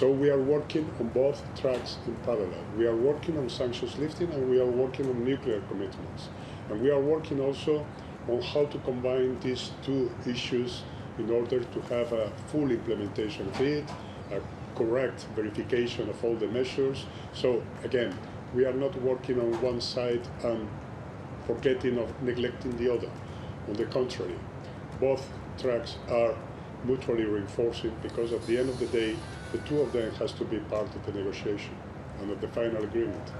So we are working on both tracks in parallel. We are working on sanctions lifting and we are working on nuclear commitments. And we are working also on how to combine these two issues in order to have a full implementation of it, a correct verification of all the measures. So again, we are not working on one side and forgetting or neglecting the other. On the contrary, both tracks are mutually reinforcing because at the end of the day, the two of them has to be part of the negotiation and of the final agreement.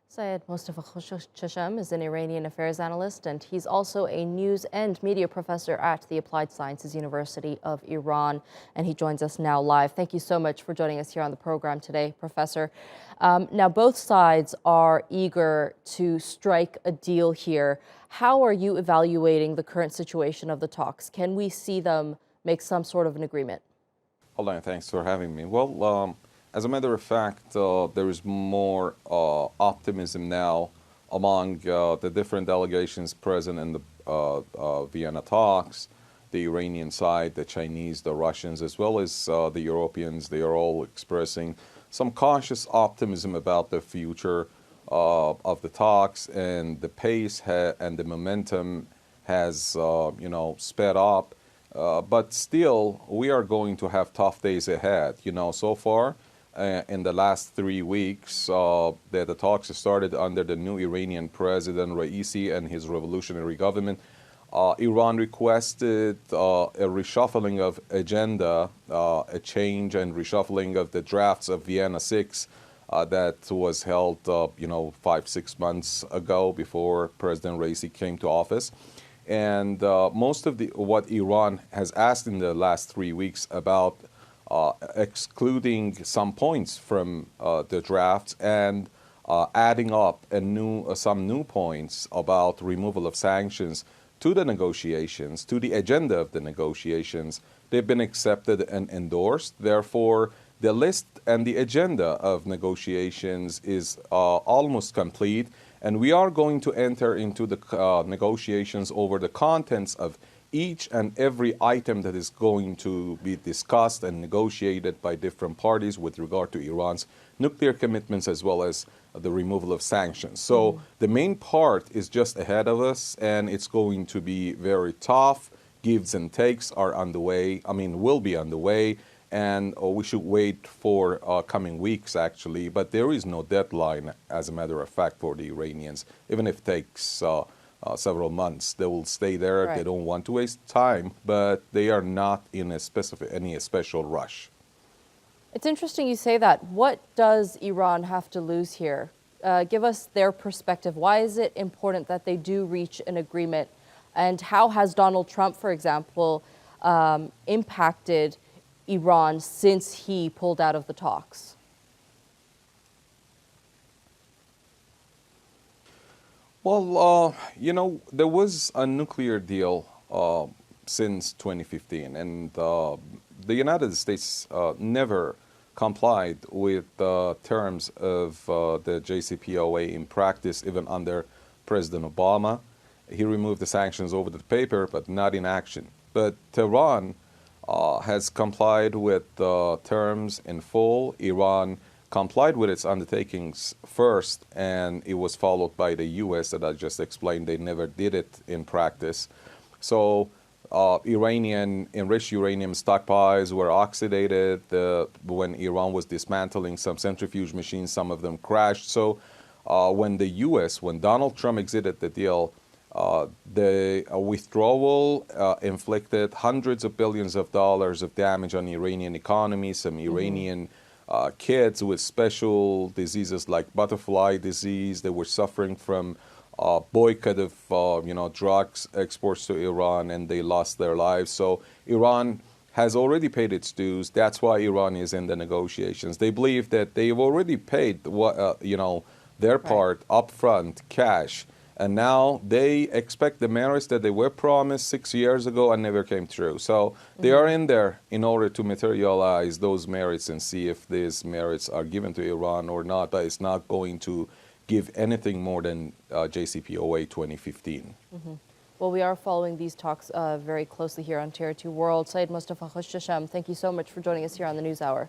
Seyed Mostafa Khoshcheshm is an Iranian Affairs analyst, and he's also a news and media professor at the Applied Sciences University of Iran, and he joins us now live. Thank you so much for joining us here on the program today, Professor. Now, both sides are eager to strike a deal here. How are you evaluating the current situation of the talks? Can we see them make some sort of an agreement? Hello, thanks for having me. Well, as a matter of fact, there is more optimism now among the different delegations present in the Vienna talks, the Iranian side, the Chinese, the Russians, as well as the Europeans. They are all expressing some cautious optimism about the future of the talks, and the pace and the momentum has, sped up. But still, we are going to have tough days ahead. So far, in the last 3 weeks, the talks started under the new Iranian president, Raisi, and his revolutionary government. Iran requested a reshuffling of agenda, a change and reshuffling of the drafts of Vienna 6 that was held, 5-6 months ago before President Raisi came to office. And most of what Iran has asked in the last 3 weeks about excluding some points from the drafts and adding up some new points about removal of sanctions to the negotiations, to the agenda of the negotiations, they've been accepted and endorsed. Therefore, the list and the agenda of negotiations is almost complete, and we are going to enter into the negotiations over the contents of each and every item that is going to be discussed and negotiated by different parties with regard to Iran's nuclear commitments as well as the removal of sanctions. So the main part is just ahead of us, and it's going to be very tough. Gives and takes are underway, will be underway, and we should wait for coming weeks, actually. But there is no deadline, as a matter of fact, for the Iranians. Even if it takes several months, they will stay there. Right. They don't want to waste time, but they are not in any special rush. It's interesting you say that. What does Iran have to lose here? Give us their perspective. Why is it important that they do reach an agreement? And how has Donald Trump, for example, impacted Iran since he pulled out of the talks? Well, there was a nuclear deal since 2015, and the United States never complied with the terms of the JCPOA in practice, even under President Obama. He removed the sanctions over the paper, but not in action. But Tehran has complied with the terms in full. Iran complied with its undertakings first, and it was followed by the U.S. that I just explained. They never did it in practice. So Iranian enriched uranium stockpiles were oxidated. When Iran was dismantling some centrifuge machines, some of them crashed. So when Donald Trump exited the deal, the withdrawal inflicted hundreds of billions of dollars of damage on the Iranian economy. Some Iranian kids with special diseases like butterfly disease, they were suffering from boycott of drugs exports to Iran, and they lost their lives. So Iran has already paid its dues. That's why Iran is in the negotiations. They believe that they've already paid their part upfront, cash. And now they expect the merits that they were promised 6 years ago and never came true. So they are in there in order to materialize those merits and see if these merits are given to Iran or not. But it's not going to give anything more than JCPOA 2015. Well, Well, we are following these talks very closely here on Tier 2 World. Seyed Mostafa Khoshcheshm, thank you so much for joining us here on the NewsHour.